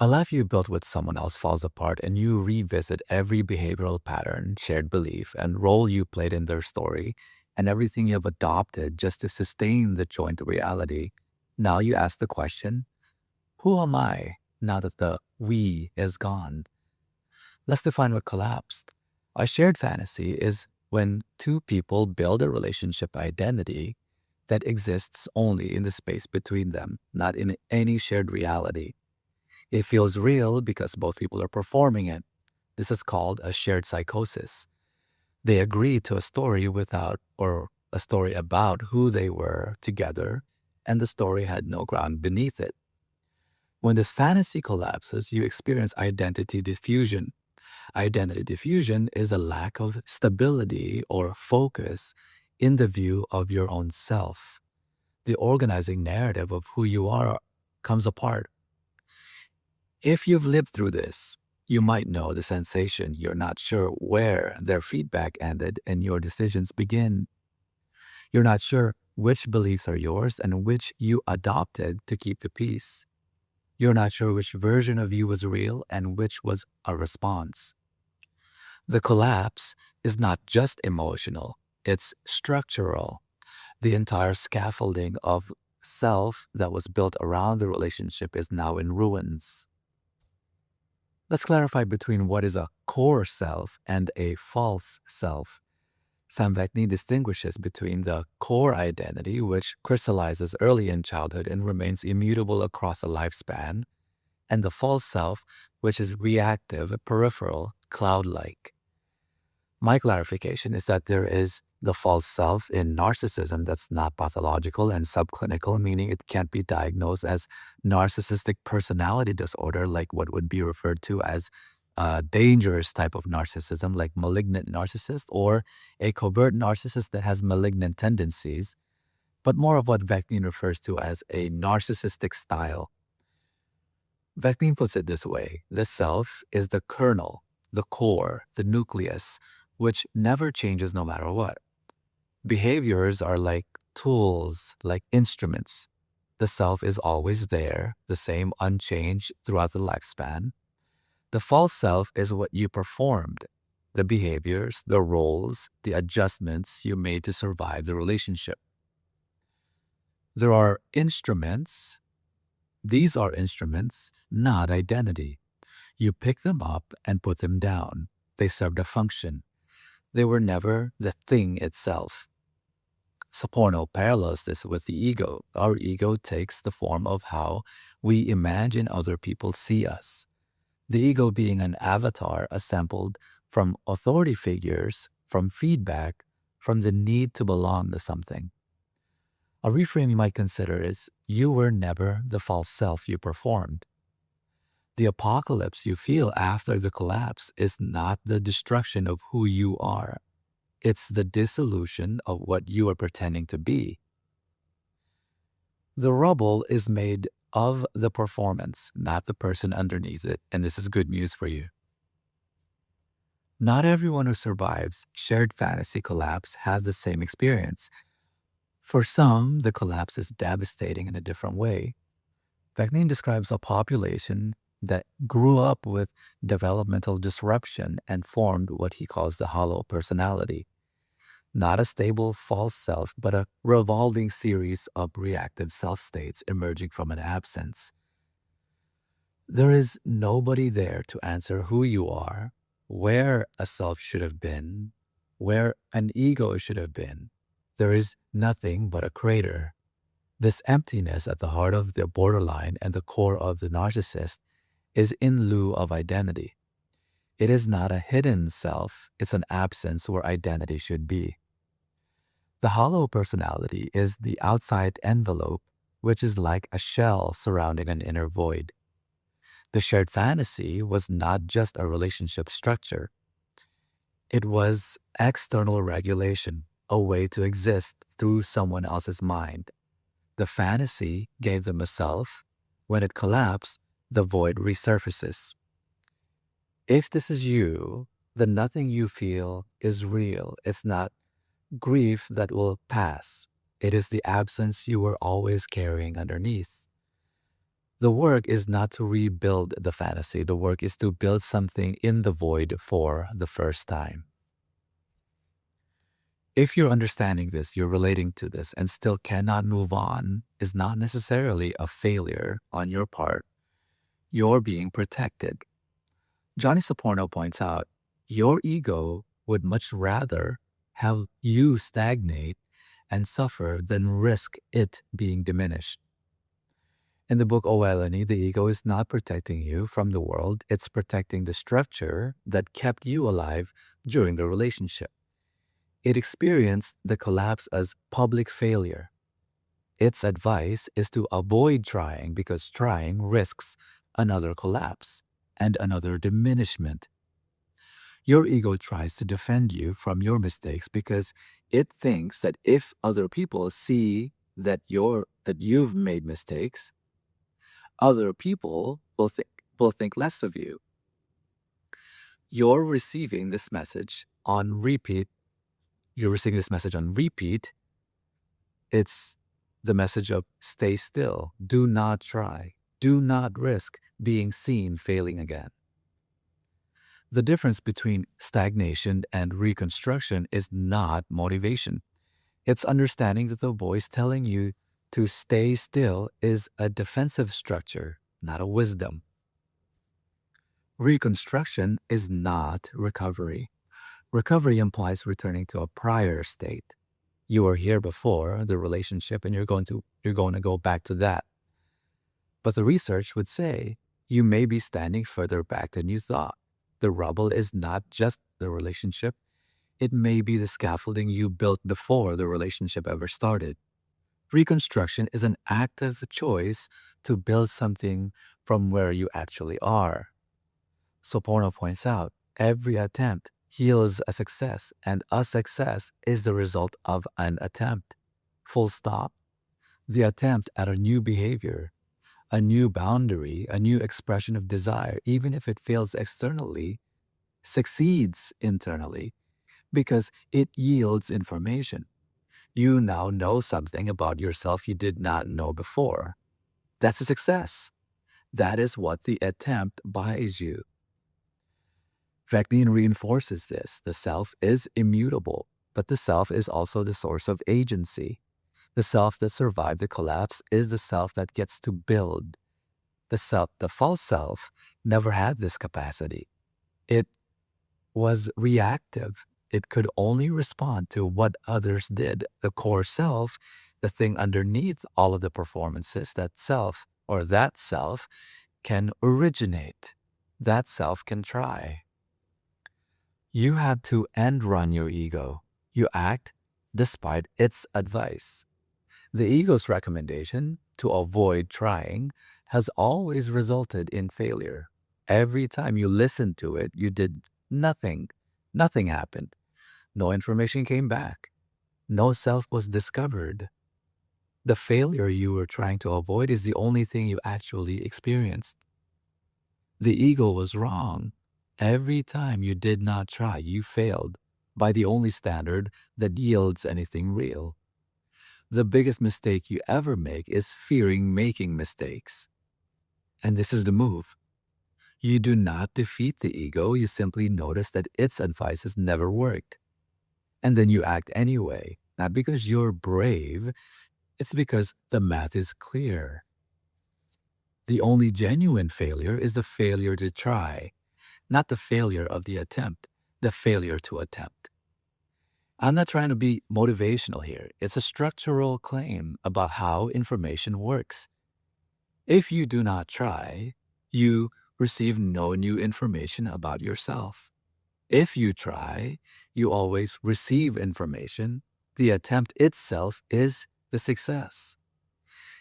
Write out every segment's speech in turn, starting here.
A life you built with someone else falls apart, and you revisit every behavioral pattern, shared belief, and role you played in their story, and everything you have adopted just to sustain the joint reality. Now you ask the question, who am I now that the we is gone? Let's define what collapsed. A shared fantasy is when two people build a relationship identity that exists only in the space between them, not in any shared reality. It feels real because both people are performing it. This is called a shared psychosis. They agree to a story without, or a story about who they were together, and the story had no ground beneath it. When this fantasy collapses, you experience identity diffusion. Identity diffusion is a lack of stability or focus in the view of your own self. The organizing narrative of who you are comes apart. If you've lived through this, you might know the sensation. You're not sure where their feedback ended and your decisions begin. You're not sure which beliefs are yours and which you adopted to keep the peace. You're not sure which version of you was real and which was a response. The collapse is not just emotional, it's structural. The entire scaffolding of self that was built around the relationship is now in ruins. Let's clarify between what is a core self and a false self. Samvekni distinguishes between the core identity, which crystallizes early in childhood and remains immutable across a lifespan, and the false self, which is reactive, peripheral, cloud-like. My clarification is that there is the false self in narcissism that's not pathological and subclinical, meaning it can't be diagnosed as narcissistic personality disorder, like what would be referred to as a dangerous type of narcissism, like malignant narcissist, or a covert narcissist that has malignant tendencies, but more of what Vectin refers to as a narcissistic style. Vectin puts it this way: the self is the kernel, the core, the nucleus, which never changes no matter what. Behaviors are like tools, like instruments. The self is always there, the same unchanged throughout the lifespan. The false self is what you performed, the behaviors, the roles, the adjustments you made to survive the relationship. There are instruments. These are instruments, not identity. You pick them up and put them down. They served a function. They were never the thing itself. Saporno parallels this with the ego. Our ego takes the form of how we imagine other people see us. The ego being an avatar assembled from authority figures, from feedback, from the need to belong to something. A reframe you might consider is you were never the false self you performed. The apocalypse you feel after the collapse is not the destruction of who you are. It's the dissolution of what you are pretending to be. The rubble is made of the performance, not the person underneath it, and this is good news for you. Not everyone who survives shared fantasy collapse has the same experience. For some, the collapse is devastating in a different way. Vecnin describes a population that grew up with developmental disruption and formed what he calls the hollow personality. Not a stable false self, but a revolving series of reactive self states emerging from an absence. There is nobody there to answer who you are, where a self should have been, where an ego should have been. There is nothing but a crater. This emptiness at the heart of the borderline and the core of the narcissist is in lieu of identity. It is not a hidden self, it's an absence where identity should be. The hollow personality is the outside envelope, which is like a shell surrounding an inner void. The shared fantasy was not just a relationship structure. It was external regulation, a way to exist through someone else's mind. The fantasy gave them a self. When it collapsed, the void resurfaces. If this is you, then nothing you feel is real. It's not grief that will pass. It is the absence you were always carrying underneath. The work is not to rebuild the fantasy. The work is to build something in the void for the first time. If you're understanding this, you're relating to this, and still cannot move on, is not necessarily a failure on your part. You're being protected. Johnny Saporno points out, your ego would much rather have you stagnate and suffer than risk it being diminished. In the book Oelani, the ego is not protecting you from the world, it's protecting the structure that kept you alive during the relationship. It experienced the collapse as public failure. Its advice is to avoid trying because trying risks another collapse and another diminishment. Your ego tries to defend you from your mistakes because it thinks that if other people see that you've made mistakes, other people will think less of you. You're receiving this message on repeat. You're receiving this message on repeat. It's the message of stay still, do not try, do not risk being seen failing again. The difference between stagnation and reconstruction is not motivation. It's understanding that the voice telling you to stay still is a defensive structure, not a wisdom. Reconstruction is not recovery. Recovery implies returning to a prior state. You were here before the relationship and you're going to go back to that. But the research would say you may be standing further back than you thought. The rubble is not just the relationship, it may be the scaffolding you built before the relationship ever started. Reconstruction is an active choice to build something from where you actually are. Soporno points out, every attempt heals a success, and a success is the result of an attempt. Full stop. The attempt at a new behavior, a new boundary, a new expression of desire, even if it fails externally, succeeds internally because it yields information. You now know something about yourself you did not know before. That's a success. That is what the attempt buys you. Vecnin reinforces this. The self is immutable, but the self is also the source of agency. The self that survived the collapse is the self that gets to build. The false self, never had this capacity. It was reactive. It could only respond to what others did. The core self, the thing underneath all of the performances, that self can originate. That self can try. You have to end run your ego. You act despite its advice. The ego's recommendation to avoid trying has always resulted in failure. Every time you listened to it, you did nothing. Nothing happened. No information came back. No self was discovered. The failure you were trying to avoid is the only thing you actually experienced. The ego was wrong. Every time you did not try, you failed by the only standard that yields anything real. The biggest mistake you ever make is fearing making mistakes. And this is the move. You do not defeat the ego, you simply notice that its advice has never worked. And then you act anyway, not because you're brave, it's because the math is clear. The only genuine failure is the failure to try, not the failure of the attempt, the failure to attempt. I'm not trying to be motivational here. It's a structural claim about how information works. If you do not try, you receive no new information about yourself. If you try, you always receive information. The attempt itself is the success.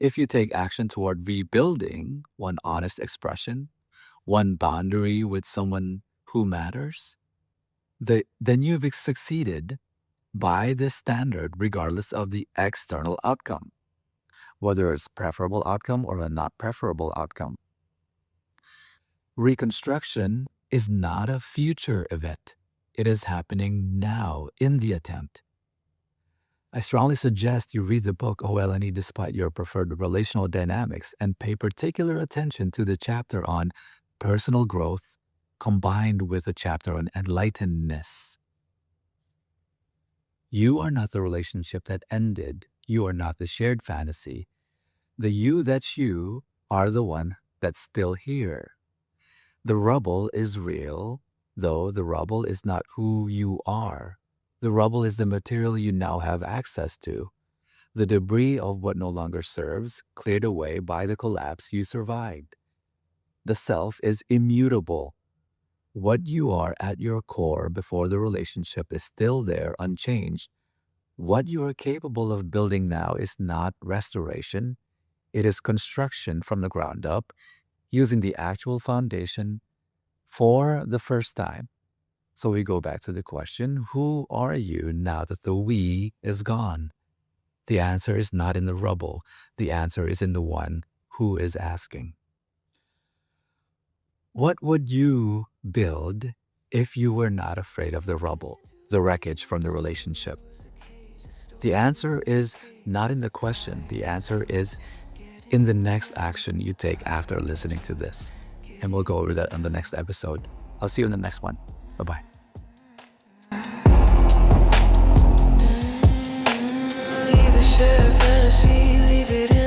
If you take action toward rebuilding one honest expression, one boundary with someone who matters, then you've succeeded by this standard regardless of the external outcome, whether it's preferable outcome or a not preferable outcome. Reconstruction is not a future event. It is happening now in the attempt. I strongly suggest you read the book OLNE despite your preferred relational dynamics and pay particular attention to the chapter on personal growth combined with a chapter on enlightenedness. You are not the relationship that ended. You are not the shared fantasy. The you that's you are the one that's still here. The rubble is real, though the rubble is not who you are. The rubble is the material you now have access to. The debris of what no longer serves, cleared away by the collapse you survived. The self is immutable. What you are at your core before the relationship is still there unchanged. What you are capable of building now is not restoration. It is construction from the ground up, using the actual foundation for the first time. So we go back to the question, who are you now that the we is gone? The answer is not in the rubble. The answer is in the one who is asking. What would you build if you were not afraid of the rubble, the wreckage from the relationship? The answer is not in the question. The answer is in the next action you take after listening to this. And we'll go over that on the next episode. I'll see you in the next one. Bye-bye. Leave the shared fantasy, leave it in